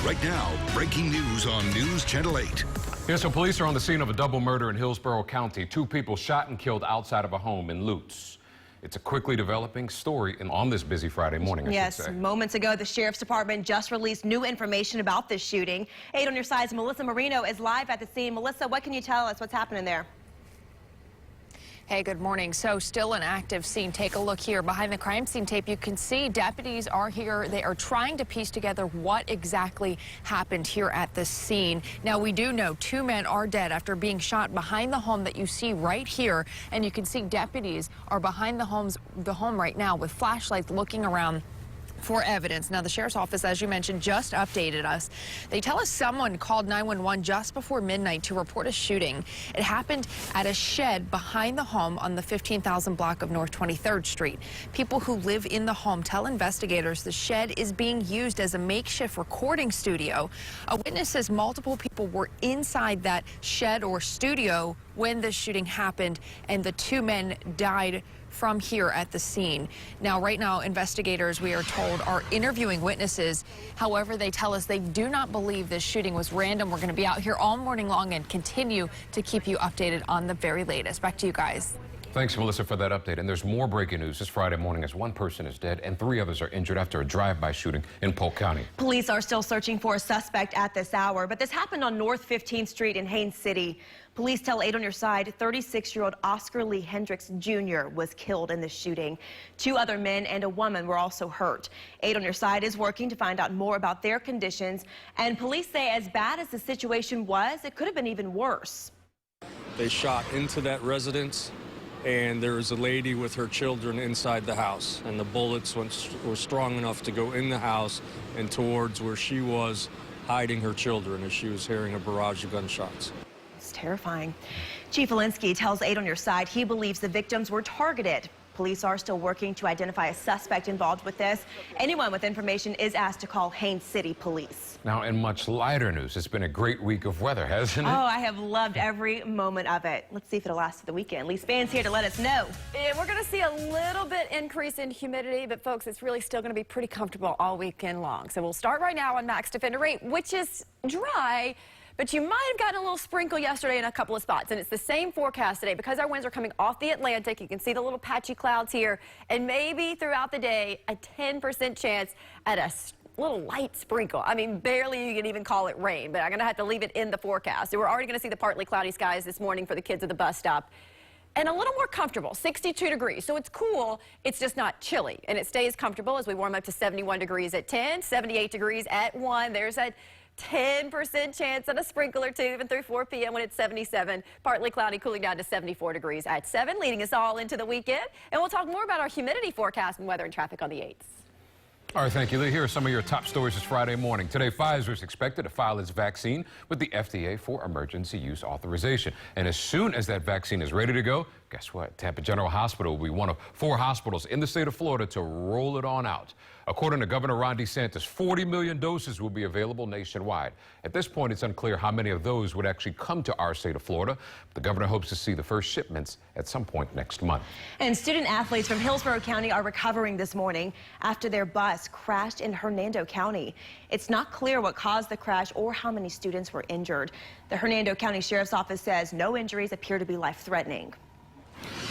Right now, breaking news on News Channel 8. Yeah, so police are on the scene of a double murder in Hillsborough County. 2 people shot and killed outside of a home in Lutz. It's a quickly developing story on this busy Friday morning, I should say. Moments ago, the Sheriff's Department just released new information about this shooting. 8 on your side's Melissa Marino is live at the scene. Melissa, what can you tell us? What's happening there? Hey, good morning. So still an active scene. Take a look here. Behind the crime scene tape, you can see deputies are here. They are trying to piece together what exactly happened here at the scene. Now, we do know 2 men are dead after being shot behind the home that you see right here. And you can see deputies are behind the home right now with flashlights looking around for evidence. Now, the sheriff's office, as you mentioned, just updated us. They tell us someone called 911 just before midnight to report a shooting. It happened at a shed behind the home on the 15,000 block of North 23rd Street. People who live in the home tell investigators the shed is being used as a makeshift recording studio. A witness says multiple people were inside that shed or studio when the shooting happened, and the 2 men died from here at the scene. Now, right now, investigators, we are told, are interviewing witnesses. However, they tell us they do not believe this shooting was random. We're going to be out here all morning long and continue to keep you updated on the very latest. Back to you guys. Thanks, Melissa, for that update. And there's more breaking news this Friday morning as 1 person is dead and 3 others are injured after a drive-by shooting in Polk County. Police are still searching for a suspect at this hour, but this happened on North 15th Street in Haines City. Police tell 8 on your side 36-year-old Oscar Lee Hendricks Jr. was killed in the shooting. 2 other men and a woman were also hurt. 8 on your side is working to find out more about their conditions, and police say as bad as the situation was, it could have been even worse. They shot into that residence, and there was a lady with her children inside the house, and the bullets were strong enough to go in the house and towards where she was hiding her children as she was hearing a barrage of gunshots. It's terrifying. Chief Alinsky tells 8 on your side he believes the victims were targeted. Police are still working to identify a suspect involved with this. Anyone with information is asked to call Haines City Police. Now, in much lighter news, it's been a great week of weather, hasn't it? Oh, I have loved every moment of it. Let's see if it'll last to the weekend. Lee Span's here to let us know. Yeah, we're going to see a little bit increase in humidity, but folks, it's really still going to be pretty comfortable all weekend long. So we'll start right now on Max Defender Rate, which is dry. But you might have gotten a little sprinkle yesterday in a couple of spots, and it's the same forecast today. Because our winds are coming off the Atlantic, you can see the little patchy clouds here, and maybe throughout the day, a 10% chance at a little light sprinkle. I mean, barely you can even call it rain, but I'm going to have to leave it in the forecast. So we're already going to see the partly cloudy skies this morning for the kids at the bus stop. And a little more comfortable, 62 degrees. So it's cool, it's just not chilly. And it stays comfortable as we warm up to 71 degrees at 10, 78 degrees at 1. There's a 10% chance at a sprinkle or 2 even through 4 p.m. when it's 77. Partly cloudy, cooling down to 74 degrees at 7, leading us all into the weekend. And we'll talk more about our humidity forecast and weather and traffic on the 8s. All right, thank you, Lee. Here are some of your top stories this Friday morning. Today, Pfizer is expected to file its vaccine with the FDA for emergency use authorization. And as soon as that vaccine is ready to go, guess what? Tampa General Hospital will be one of 4 hospitals in the state of Florida to roll it on out. According to Governor Ron DeSantis, 40 million doses will be available nationwide. At this point, it's unclear how many of those would actually come to our state of Florida. The governor hopes to see the first shipments at some point next month. And student athletes from Hillsborough County are recovering this morning after their bus crashed in Hernando County. It's not clear what caused the crash or how many students were injured. The Hernando County Sheriff's Office says no injuries appear to be life-threatening.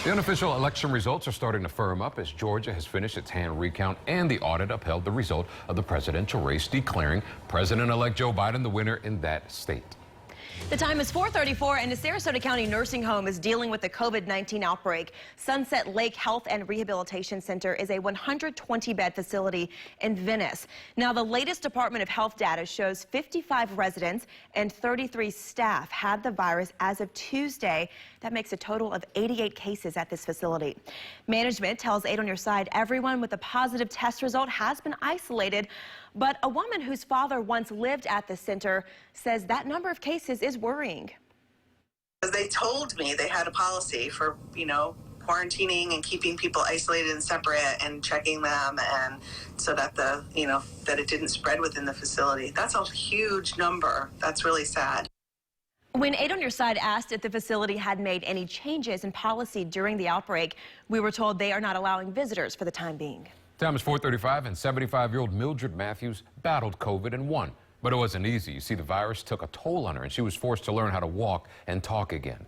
The unofficial election results are starting to firm up as Georgia has finished its hand recount and the audit upheld the result of the presidential race, declaring President-elect Joe Biden the winner in that state. The time is 4:34 and the Sarasota County Nursing Home is dealing with the COVID-19 outbreak. Sunset Lake Health and Rehabilitation Center is a 120-bed facility in Venice. Now, the latest Department of Health data shows 55 residents and 33 staff had the virus as of Tuesday. That makes a total of 88 cases at this facility. Management tells 8 on your side everyone with a positive test result has been isolated. But a woman whose father once lived at the center says that number of cases is worrying. They told me they had a policy for, quarantining and keeping people isolated and separate and checking them, and so that that it didn't spread within the facility. That's a huge number. That's really sad. When 8 on your side asked if the facility had made any changes in policy during the outbreak, we were told they are not allowing visitors for the time being. Time is 4:35, and 75-year-old Mildred Matthews battled COVID and won. But it wasn't easy. You see, the virus took a toll on her, and she was forced to learn how to walk and talk again.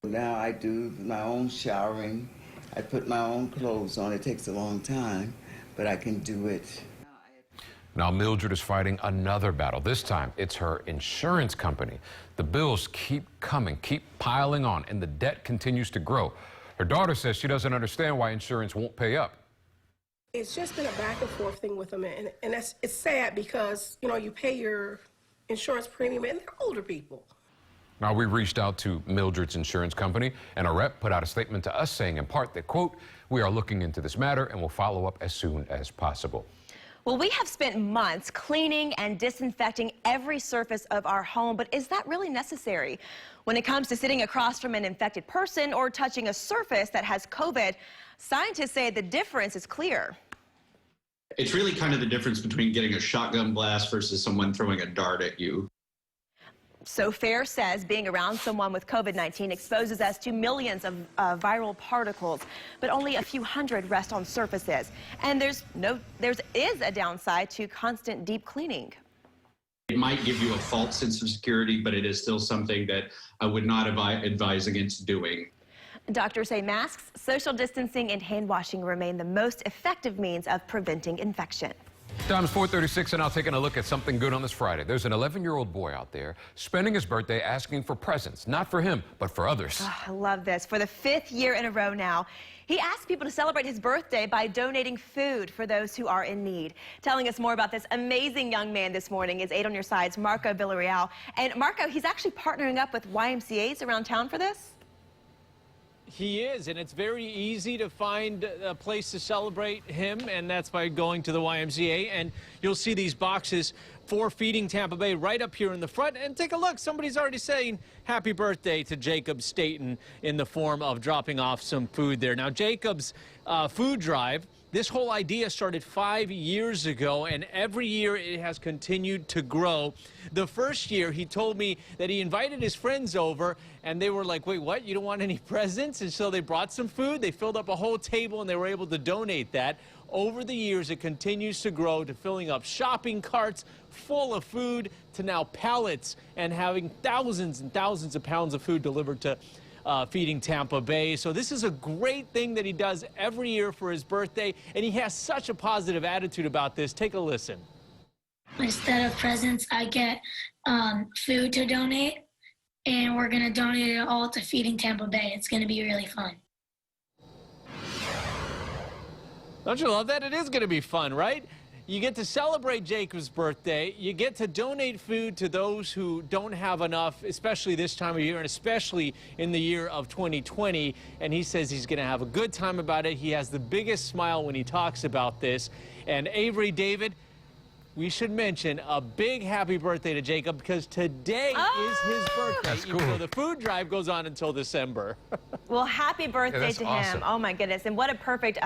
Now I do my own showering. I put my own clothes on. It takes a long time, but I can do it. Now Mildred is fighting another battle. This time, it's her insurance company. The bills keep coming, keep piling on, and the debt continues to grow. Her daughter says she doesn't understand why insurance won't pay up. It's just been a back and forth thing with them, and it's sad because, you know, you pay your insurance premium, and they're older people. Now, we reached out to Mildred's insurance company, and a rep put out a statement to us saying in part that, quote, "We are looking into this matter and will follow up as soon as possible." Well, we have spent months cleaning and disinfecting every surface of our home, but is that really necessary? When it comes to sitting across from an infected person or touching a surface that has COVID, scientists say the difference is clear. It's really kind of the difference between getting a shotgun blast versus someone throwing a dart at you. So Fair says being around someone with COVID-19 exposes us to millions of viral particles, but only a few hundred rest on surfaces. And there is a downside to constant deep cleaning. It might give you a false sense of security, but it is still something that I would not advise against doing. Doctors say masks, social distancing, and hand washing remain the most effective means of preventing infection. Time's 4:36, and now taking a look at something good on this Friday. There's an 11-year-old boy out there spending his birthday asking for presents, not for him, but for others. Oh, I love this. For the 5th year in a row now, he asked people to celebrate his birthday by donating food for those who are in need. Telling us more about this amazing young man this morning is 8 on Your Side's Marco Villarreal. And Marco, he's actually partnering up with YMCAs around town for this? He is, and it's very easy to find a place to celebrate him, and that's by going to the YMCA. And you'll see these boxes for Feeding Tampa Bay right up here in the front. And take a look, somebody's already saying happy birthday to Jacob Staten in the form of dropping off some food there. Now, Jacob's food drive, this whole idea started 5 years ago, and every year it has continued to grow. The first year, he told me that he invited his friends over, and they were like, wait, what? You don't want any presents? And so they brought some food. They filled up a whole table, and they were able to donate that. Over the years, it continues to grow to filling up shopping carts full of food to now pallets and having thousands and thousands of pounds of food delivered to Feeding Tampa Bay. So this is a great thing that he does every year for his birthday, and he has such a positive attitude about this. Take a listen. Instead of presents, I get food to donate, and we're going to donate it all to Feeding Tampa Bay. It's going to be really fun. Don't you love that? It is going to be fun, right? You get to celebrate Jacob's birthday. You get to donate food to those who don't have enough, especially this time of year, and especially in the year of 2020. And he says he's going to have a good time about it. He has the biggest smile when he talks about this. And Avery, David, we should mention a big happy birthday to Jacob, because today is his birthday. That's cool. Even though the food drive goes on until December. Well, happy birthday to awesome. him. Oh, my goodness. And what a perfect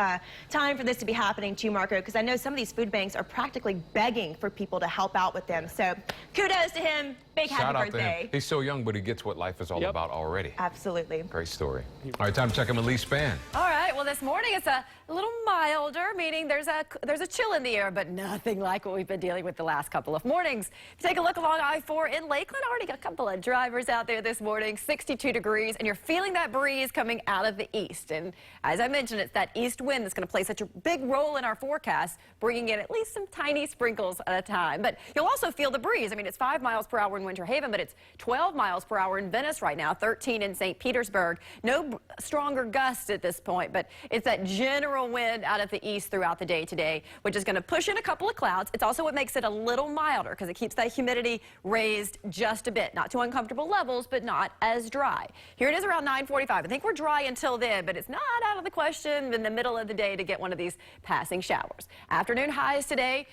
time for this to be happening too, Marco, because I know some of these food banks are practically begging for people to help out with them. So kudos to him. Big Shout happy out birthday. to him. He's so young, but he gets what life is all about already. Absolutely. Great story. All right, time to check in with Lee Spann. All right, well, this morning it's a little milder, meaning there's a chill in the air, but nothing like what we've been dealing with the last couple of mornings. If you take a look along I-4 in Lakeland, already got a couple of drivers out there this morning, 62 degrees, and you're feeling that breeze coming out of the east. And as I mentioned, it's that east wind that's going to play such a big role in our forecast, bringing in at least some tiny sprinkles at a time. But you'll also feel the breeze. I mean, it's 5 miles per hour in Winter Haven, but it's 12 miles per hour in Venice right now, 13 in St. Petersburg. No stronger gusts at this point, but it's that general wind out of the east throughout the day today, which is going to push in a couple of clouds. It's also what makes it a little milder because it keeps that humidity raised just a bit. Not to uncomfortable levels, but not as dry. Here it is around 9:45. I think we're dry until then, but it's not out of the question in the middle of the day to get one of these passing showers. Afternoon highs today,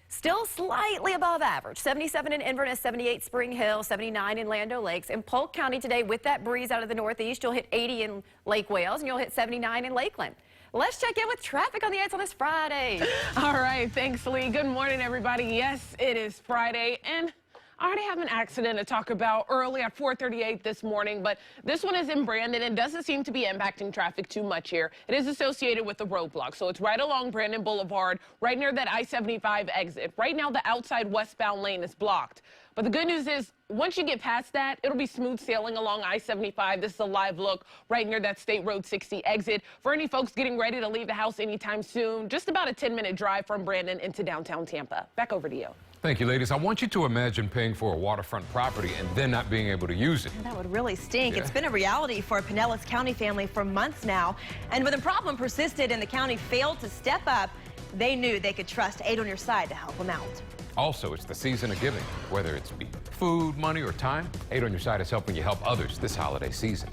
still slightly above average. 77 in Inverness, 78 Spring Hill, 79 in Land O'Lakes. In Polk County today, with that breeze out of the northeast, you'll hit 80 in Lake Wales, and you'll hit 79 in Lakeland. Let's check in with traffic on the 8s on this Friday. All right, thanks, Lee. Good morning, everybody. Yes, it is Friday, and I already have an accident to talk about early at 4:38 this morning, but this one is in Brandon and doesn't seem to be impacting traffic too much here. It is associated with the roadblock, so it's right along Brandon Boulevard, right near that I-75 exit. Right now, the outside westbound lane is blocked. But the good news is, once you get past that, it'll be smooth sailing along I-75. This is a live look right near that State Road 60 exit. For any folks getting ready to leave the house anytime soon, just about a 10-minute drive from Brandon into downtown Tampa. Back over to you. Thank you, ladies. I want you to imagine paying for a waterfront property and then not being able to use it. That would really stink. Yeah. It's been a reality for a Pinellas County family for months now. And when the problem persisted and the county failed to step up, they knew they could trust Aid on Your Side to help them out. Also, it's the season of giving. Whether it's be food, money, or time, Aid on Your Side is helping you help others this holiday season.